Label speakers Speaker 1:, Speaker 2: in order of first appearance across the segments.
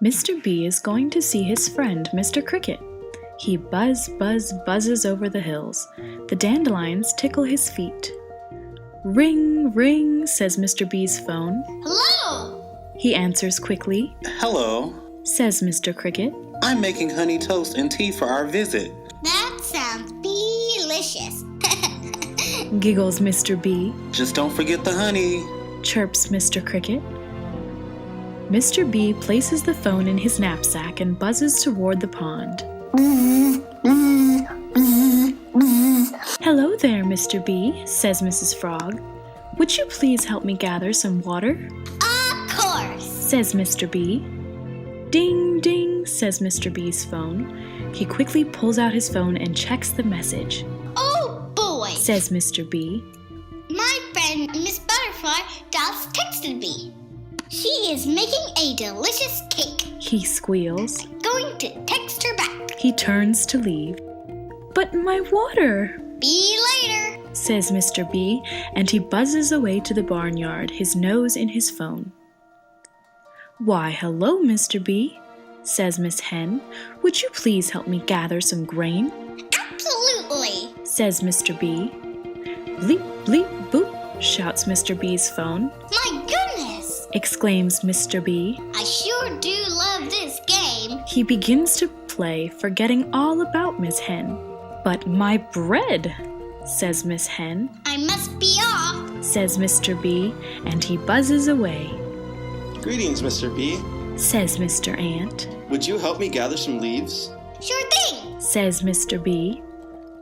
Speaker 1: Mr. Bee is going to see his friend, Mr. Cricket. He buzzes over the hills. The dandelions tickle his feet. Ring, ring, says Mr. Bee's phone.
Speaker 2: Hello!
Speaker 1: He answers quickly.
Speaker 3: Hello.
Speaker 1: Says Mr. Cricket.
Speaker 3: I'm making honey toast and tea for our visit.
Speaker 2: That sounds delicious.
Speaker 1: Giggles Mr. Bee.
Speaker 3: Just don't forget the honey.
Speaker 1: Chirps Mr. Cricket. Mr. Bee places the phone in his knapsack and buzzes toward the pond. Hello there, Mr. Bee, says Mrs. Frog. Would you please help me gather some water?
Speaker 2: Of course,
Speaker 1: Says Mr. Bee. Ding, ding, says Mr. Bee's phone. He quickly pulls out his phone and checks the message.
Speaker 2: Oh boy,
Speaker 1: Says Mr. Bee.
Speaker 2: my friend Miss Butterfly just texted me. She is making a delicious cake.
Speaker 1: He squeals.
Speaker 2: Going to text her back.
Speaker 1: He turns to leave. But my water,
Speaker 2: Be later.
Speaker 1: says Mr. Bee, and he buzzes away to the barnyard, his nose in his phone. Why, hello, Mr. Bee, says Miss Hen. Would you please help me gather some grain?
Speaker 2: Absolutely.
Speaker 1: Says Mr. Bee. Bleep, bleep, boop, shouts Mr. Bee's phone.
Speaker 2: My goodness,
Speaker 1: Exclaims Mr. Bee.
Speaker 2: I sure do love this game.
Speaker 1: He begins to play, forgetting all about Miss Hen. But my bread, says Miss Hen.
Speaker 2: I must be off.
Speaker 1: Says Mr. Bee, and he buzzes away.
Speaker 4: Greetings, Mr. Bee.
Speaker 1: Says Mr. Ant.
Speaker 4: Would you help me gather some leaves?
Speaker 2: Sure thing.
Speaker 1: Says Mr. Bee.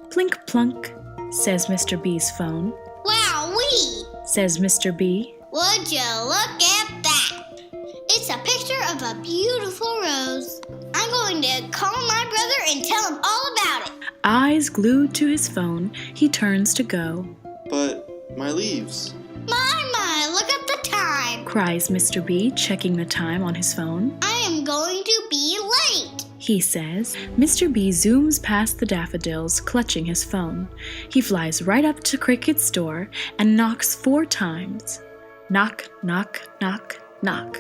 Speaker 1: Plink plunk, says Mr. Bee's phone.
Speaker 2: Wowee.
Speaker 1: Says Mr. Bee.
Speaker 2: Would you look at that? It's a picture of a beautiful rose. I'm going to call my brother and tell him all about it.
Speaker 1: Eyes glued to his phone, he turns to go.
Speaker 4: But my leaves.
Speaker 2: My, look at the time.
Speaker 1: Cries Mr. Bee, checking the time on his phone.
Speaker 2: I am going to be late.
Speaker 1: He says. Mr. Bee zooms past the daffodils, clutching his phone. He flies right up to Cricket's door and knocks 4 times. Knock, knock, knock, knock.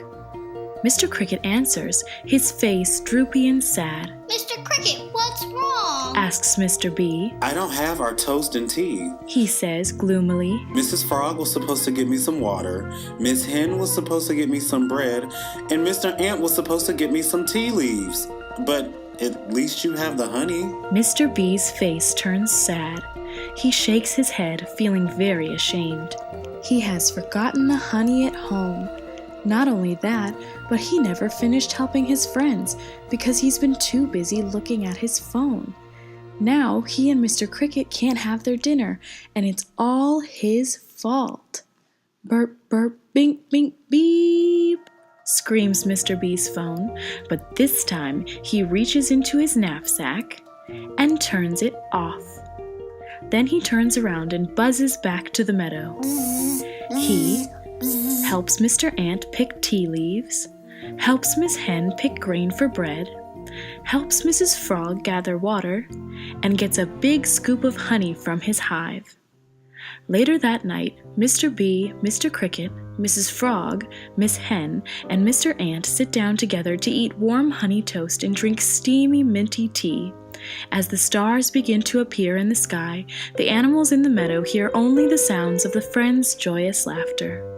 Speaker 1: Mr. Cricket answers, his face droopy and sad.
Speaker 2: Mr. Cricket, what's wrong?
Speaker 1: Asks Mr. Bee.
Speaker 3: I don't have our toast and tea.
Speaker 1: He says gloomily.
Speaker 3: Mrs. Frog was supposed to get me some water. Miss Hen was supposed to get me some bread. And Mr. Ant was supposed to get me some tea leaves. But at least you have the honey.
Speaker 1: Mr. Bee's face turns sad. He shakes his head, feeling very ashamed. He has forgotten the honey at home. Not only that, but he never finished helping his friends because he's been too busy looking at his phone. Now he and Mr. Cricket can't have their dinner, and it's all his fault. Burp, burp, bink, bink, beep, screams Mr. Bee's phone, but this time he reaches into his knapsack and turns it off. Then he turns around and buzzes back to the meadow. He helps Mr. Ant pick tea leaves, helps Miss Hen pick grain for bread, helps Mrs. Frog gather water, and gets a big scoop of honey from his hive. Later that night, Mr. Bee, Mr. Cricket, Mrs. Frog, Miss Hen, and Mr. Ant sit down together to eat warm honey toast and drink steamy minty tea. As the stars begin to appear in the sky, the animals in the meadow hear only the sounds of the friends' joyous laughter.